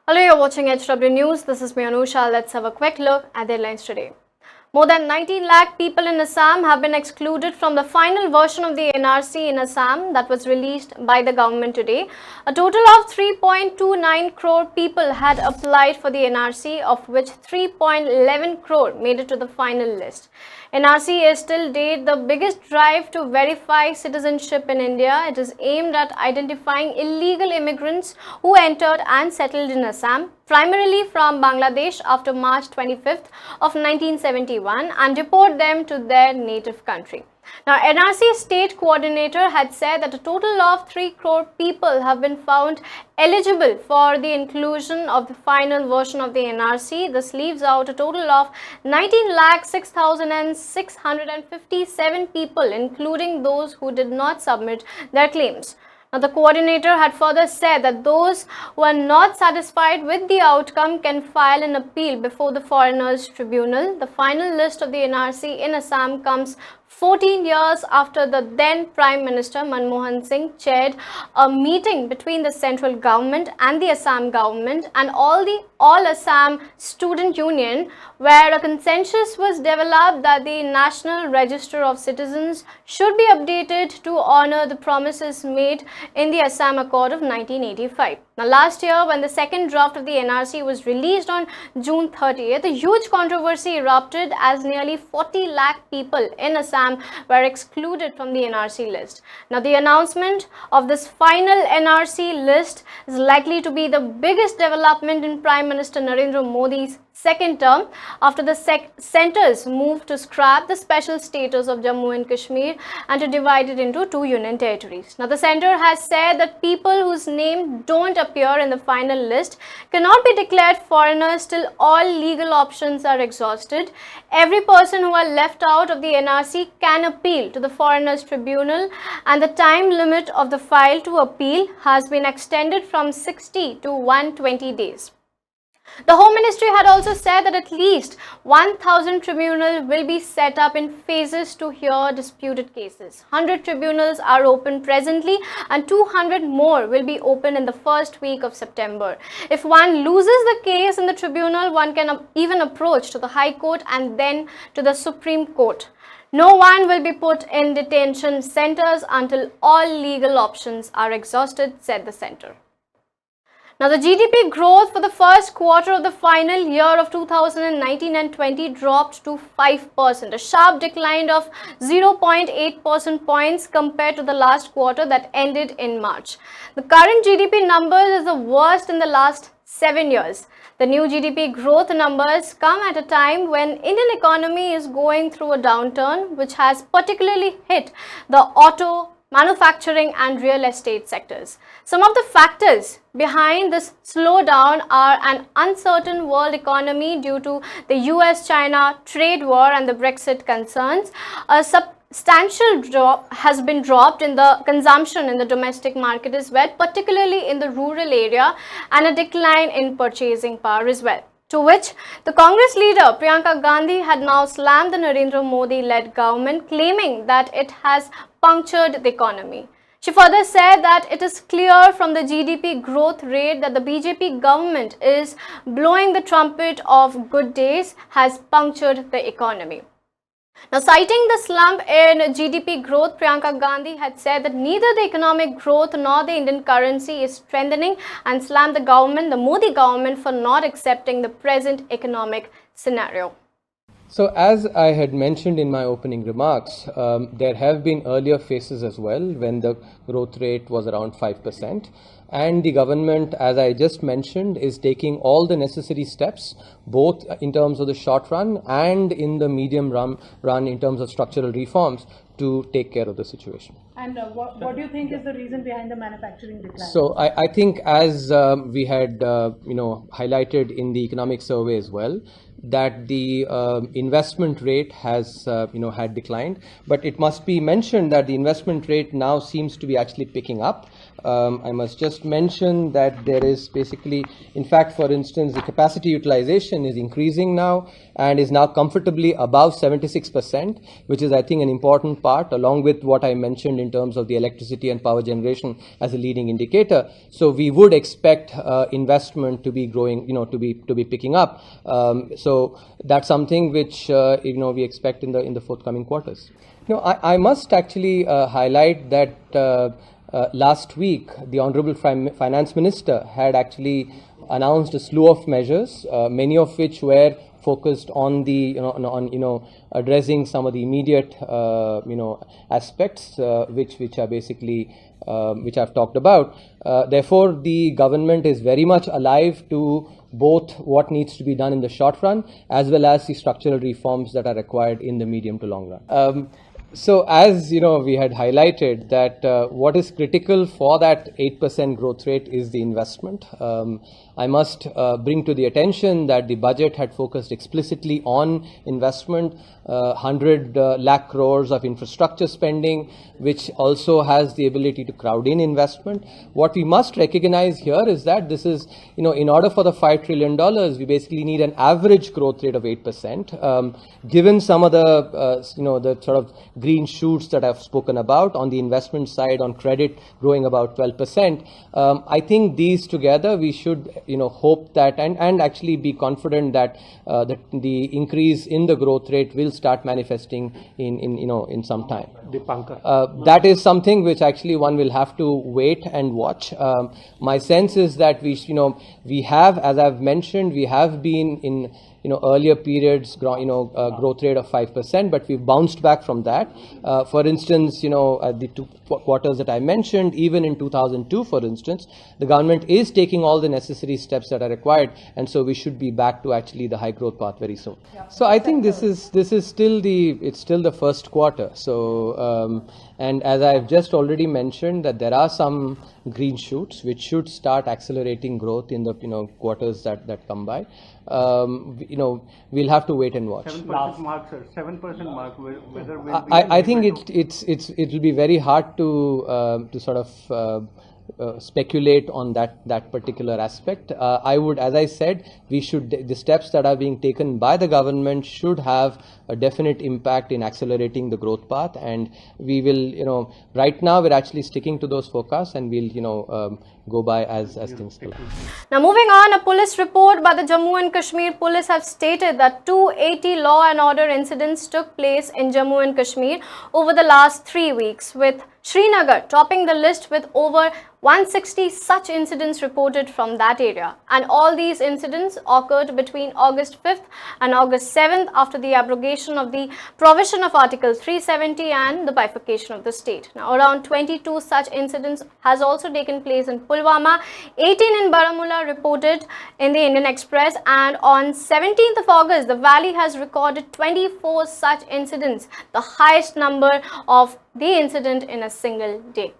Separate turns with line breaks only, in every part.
Hello, you're watching HW News. This is me, Anusha. Let's have a quick look at the headlines today. More than 19 lakh people in Assam have been excluded from the final version of the NRC in Assam that was released by the government today. A total of 3.29 crore people had applied for the NRC, of which 3.11 crore made it to the final list. NRC is till date the biggest drive to verify citizenship in India. It is aimed at identifying illegal immigrants who entered and settled in Assam, primarily from Bangladesh after March 25th of 1971, and deport them to their native country. Now, NRC state coordinator had said that a total of 3 crore people have been found eligible for the inclusion of the final version of the NRC. This leaves out a total of 19,06,657 people, including those who did not submit their claims. Now, the coordinator had further said that those who are not satisfied with the outcome can file an appeal before the Foreigners Tribunal. The final list of the NRC in Assam comes 14 years after the then Prime Minister Manmohan Singh chaired a meeting between the central government and the Assam government and All Assam Student Union, where a consensus was developed that the National Register of Citizens should be updated to honor the promises made in the Assam Accord of 1985. Now, last year, when the second draft of the NRC was released on June 30th, a huge controversy erupted as nearly 40 lakh people in Assam were excluded from the NRC list. Now, the announcement of this final NRC list is likely to be the biggest development in Prime Minister Narendra Modi's second term after the centre's move to scrap the special status of Jammu and Kashmir and to divide it into 2 union territories. Now, the centre has said that people whose name don't appear in the final list cannot be declared foreigners till all legal options are exhausted. Every person who are left out of the NRC can appeal to the Foreigners Tribunal, and the time limit of the file to appeal has been extended from 60 to 120 days. The Home Ministry had also said that at least 1,000 tribunals will be set up in phases to hear disputed cases. 100 tribunals are open presently and 200 more will be open in the first week of September. If one loses the case in the tribunal, one can even approach to the High Court and then to the Supreme Court. No one will be put in detention centers until all legal options are exhausted, said the centre. Now, the GDP growth for the first quarter of the final year of 2019 and 20 dropped to 5%, a sharp decline of 0.8 percentage points compared to the last quarter that ended in March. The current GDP numbers is the worst in the last 7 years. The new GDP growth numbers come at a time when Indian economy is going through a downturn, which has particularly hit the auto, manufacturing and real estate sectors. Some of the factors behind this slowdown are an uncertain world economy due to the US-China trade war and the Brexit concerns. A substantial drop has been dropped in the consumption in the domestic market as well, particularly in the rural area, and a decline in purchasing power as well. To which the Congress leader Priyanka Gandhi had now slammed the Narendra Modi-led government, claiming that it has punctured the economy. She further said that it is clear from the GDP growth rate that the BJP government is blowing the trumpet of good days, has punctured the economy. Now, citing the slump in GDP growth, Priyanka Gandhi had said that neither the economic growth nor the Indian currency is strengthening, and slammed the government, the Modi government, for not accepting the present economic scenario.
So, as I had mentioned in my opening remarks, there have been earlier phases as well when the growth rate was around 5%. And the government, as I just mentioned, is taking all the necessary steps, both in terms of the short run and in the medium run in terms of structural reforms, to take care of the situation.
And what do you think is the reason behind the manufacturing decline?
So I think, as we had highlighted in the economic survey as well, that the investment rate has had declined, but it must be mentioned that the investment rate now seems to be actually picking up. I must just mention that there is basically, in fact, for instance, the capacity utilization is increasing now, and is now comfortably above 76%, which is, I think, an important part, along with what I mentioned in terms of the electricity and power generation as a leading indicator. So we would expect investment to be growing, to be picking up. So that's something which we expect in the forthcoming quarters. I must actually highlight that last week the Honorable Finance Minister had actually announced a slew of measures, many of which were focused on the addressing some of the immediate aspects which are basically which I've talked about. Therefore, the government is very much alive to both what needs to be done in the short run as well as the structural reforms that are required in the medium to long run. So as we had highlighted that what is critical for that 8% growth rate is the investment. I must bring to the attention that the budget had focused explicitly on investment, 100 lakh crores of infrastructure spending, which also has the ability to crowd in investment. What we must recognize here is that this is, in order for the $5 trillion, we basically need an average growth rate of 8%. Given some of the, the sort of green shoots that I've spoken about on the investment side, on credit growing about 12%, I think these together we should, hope that and actually be confident that the increase in the growth rate will start manifesting in some time. That is something which actually one will have to wait and watch. My sense is that we have, as I've mentioned, we have been in earlier periods, growth rate of 5%, but we've bounced back from that. For instance, the 2 quarters that I mentioned, even in 2002, for instance, the government is taking all the necessary steps that are required, and so we should be back to actually the high growth path very soon. Yeah. So I think this is still the first quarter. So and as I've just already mentioned, that there are some green shoots which should start accelerating growth in the quarters that come by. We'll have to wait and watch.
7% mark, sir. 7% mark. Whether we'll
I think it will be very hard to sort of speculate on that particular aspect. I would, as I said, the steps that are being taken by the government should have a definite impact in accelerating the growth path, and we will, right now we're actually sticking to those forecasts, and we'll, go by as things go.
Now moving on, a police report by the Jammu and Kashmir police have stated that 280 law and order incidents took place in Jammu and Kashmir over the last 3 weeks, with Srinagar topping the list with over 160 such incidents reported from that area. And all these incidents occurred between August 5th and August 7th after the abrogation of the provision of Article 370 and the bifurcation of the state. Now around 22 such incidents has also taken place in Pulwama, 18 in Baramulla reported in the Indian Express, and on 17th of August, the valley has recorded 24 such incidents, the highest number of the incident in a single day.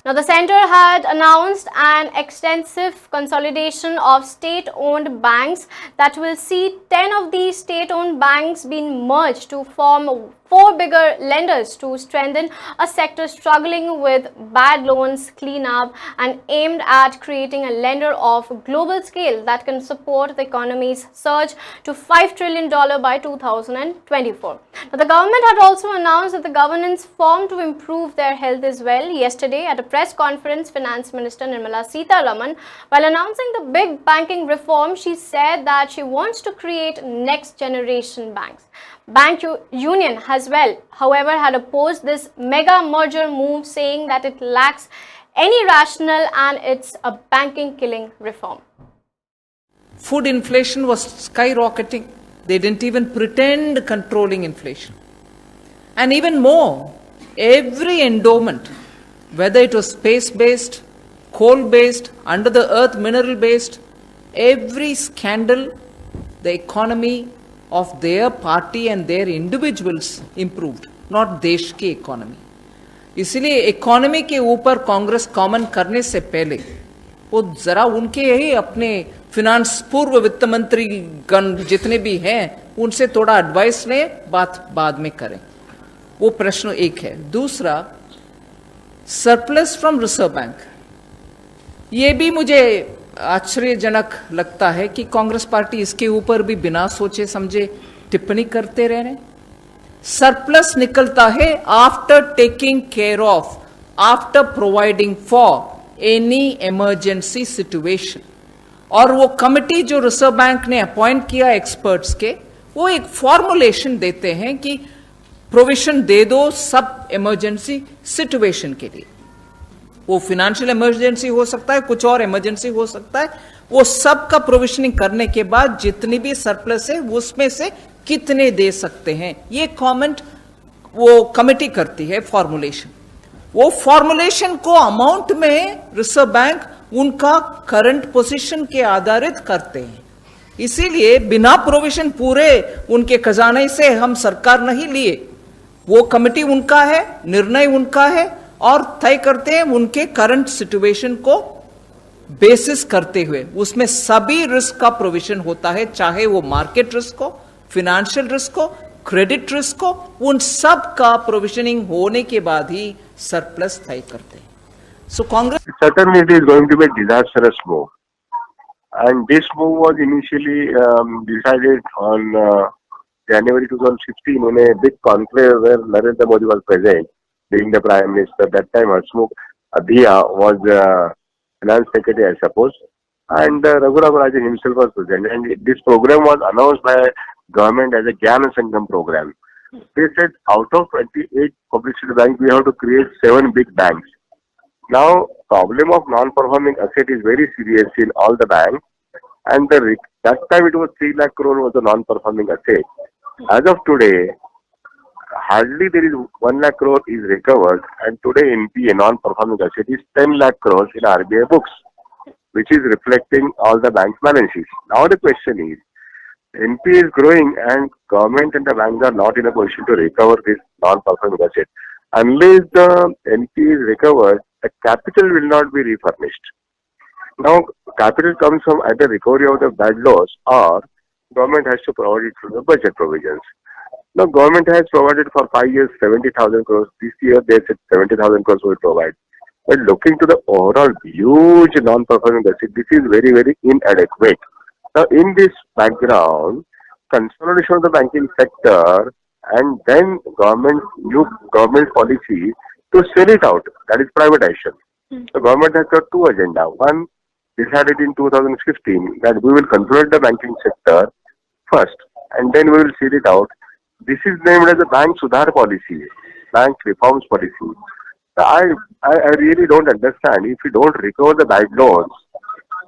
Now, the centre had announced an extensive consolidation of state-owned banks that will see 10 of these state-owned banks being merged to form 4 bigger lenders to strengthen a sector struggling with bad loans cleanup and aimed at creating a lender of global scale that can support the economy's surge to $5 trillion by 2024. Now, the government had also announced that the governance formed to improve their health as well. Yesterday, at a press conference, Finance Minister Nirmala Sitharaman, while announcing the big banking reform, she said that she wants to create next generation banks. Bank Union as well, however, had opposed this mega merger move, saying that it lacks any rationale and it's a banking killing reform.
Food inflation was skyrocketing. They didn't even pretend controlling inflation. And even more, every endowment, whether it was space-based, coal-based, under the earth mineral-based, every scandal, the economy of their party and their individuals improved, not देश की economy. इसलिए economy के ऊपर Congress common करने से पहले वो जरा उनके ही अपने फिनांस पूर्व वित्त मंत्री गण जितने भी हैं उनसे थोड़ा एडवाइस लें, बात बाद में करें. वो प्रश्न एक है. दूसरा, सरप्लस फ्रॉम रिजर्व बैंक, ये भी मुझे आश्चर्यजनक लगता है कि कांग्रेस पार्टी इसके ऊपर भी बिना सोचे समझे टिप्पणी करते रह रहे। सरप्लस निकलता है after taking care of, after providing for any emergency situation. और वो कमिटी जो रिजर्व बैंक ने अपॉइंट किया एक्सपर्ट्स के, वो एक फॉर्मुलेशन देते हैं कि प्रोविजन दे दो सब इमरजेंसी सिचुएशन के लिए। वो फाइनेंशियल इमरजेंसी हो सकता है, कुछ और इमरजेंसी हो सकता है, वो सब का प्रोविजनिंग करने के बाद जितनी भी सरप्लस है उसमें से कितने दे सकते हैं, ये कमेंट वो कमिटी करती है, फॉर्मुलेशन। वो फॉर्मुलेशन को अमाउंट में रिजर्व बैंक उनका करंट पोजीशन के आधारित करते हैं। इसीलिए बिना प्रोविजन पूरे उनके खजाने से हम सरकार नहीं लिए, वो कमिटी उनका है, निर्णय उनका है और तय करते हैं उनके करंट सिचुएशन को बेसिस करते हुए। उसमें सभी रिस्क का प्रोविजन होता है, चाहे वो मार्केट रिस्क हो, फाइनेंशियल रिस्क हो, क्रेडिट रिस्क हो, उन सब का प्रोविजनिंग होने के बाद ही सरप्लस तय करते हैं। सो Congress
certainly it is going to be a disastrous move, and this move was initially decided on January 2016 in a big conclave where Narendra Modi was present, being the Prime Minister. That time Hasmukh Adhiya was Finance Secretary, I suppose, and Raghuram Rajan himself was present. And this program was announced by government as a Jnana Sangam program. They said out of 28 public sector banks, we have to create 7 big banks. Now, problem of non-performing asset is very serious in all the banks, and that time it was 3 lakh crore was the non-performing asset. As of today, hardly there is 1 lakh crore is recovered, and today NPA, non-performing asset, is 10 lakh crores in RBI books, which is reflecting all the banks' balance sheets. Now the question is, NPA is growing and government and the banks are not in a position to recover this non-performing asset. Unless the NPA is recovered, the capital will not be refurnished. Now, capital comes from either recovery of the bad loss or government has to provide it through the budget provisions. Now, government has provided for 5 years 70,000 crores. This year they said 70,000 crores will provide. But looking to the overall huge non-performing asset, this is very, very inadequate. Now, in this background, consolidation of the banking sector and then new government policy to sell it out, that is privatization. The government has got 2 agendas. One, decided in 2015 that we will consolidate the banking sector first and then we will sell it out. This is named as the Bank Sudhar policy, bank reforms policy. I really don't understand. If you don't recover the bad loans,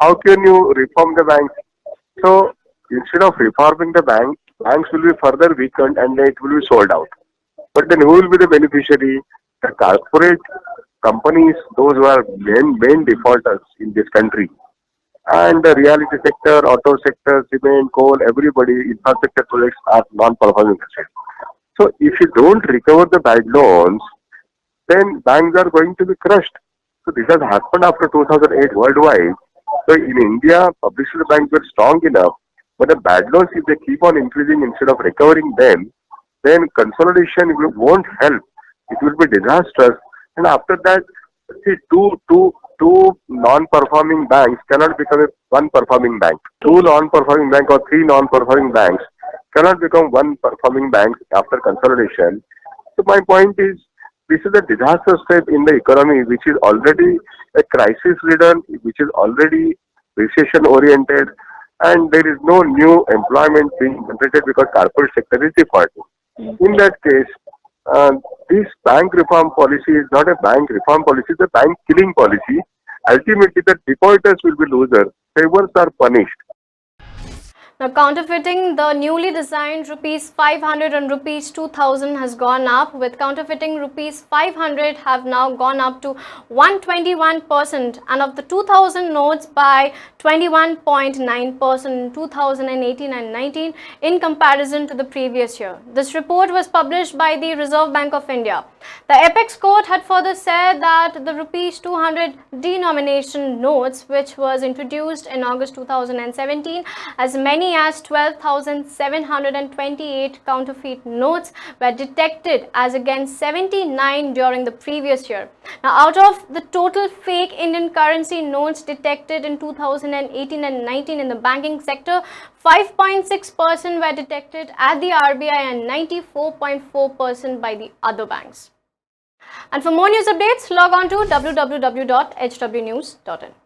how can you reform the banks? So instead of reforming the banks will be further weakened and it will be sold out. But then who will be the beneficiary? The corporate companies, those who are main defaulters in this country. And the reality sector, auto sector, cement, coal, everybody, infrastructure projects are non-performing assets. So if you don't recover the bad loans, then banks are going to be crushed. So this has happened after 2008 worldwide. So in India, public sector banks were strong enough, but the bad loans, if they keep on increasing instead of recovering them, then consolidation won't help. It will be disastrous. And after that, see, two non-performing banks cannot become one performing bank. 2 non-performing banks or 3 non-performing banks cannot become one performing bank after consolidation. So my point is, this is a disaster step in the economy, which is already a crisis-ridden, which is already recession-oriented, and there is no new employment being generated because corporate sector is defaulting. In that case, this bank reform policy is not a bank reform policy, it's a bank killing policy. Ultimately, the defaulters will be losers. Savers are punished.
Now, counterfeiting, the newly designed rupees 500 and rupees 2000 has gone up, with counterfeiting rupees 500 have now gone up to 121% and of the 2000 notes by 21.9% in 2018 and 19 in comparison to the previous year. This report was published by the Reserve Bank of India. The apex court had further said that the rupees 200 denomination notes, which was introduced in August 2017, as many many as 12,728 counterfeit notes were detected as against 79 during the previous year. Now, out of the total fake Indian currency notes detected in 2018 and 19 in the banking sector, 5.6% were detected at the RBI and 94.4% by the other banks. And for more news updates, log on to www.hwnews.in.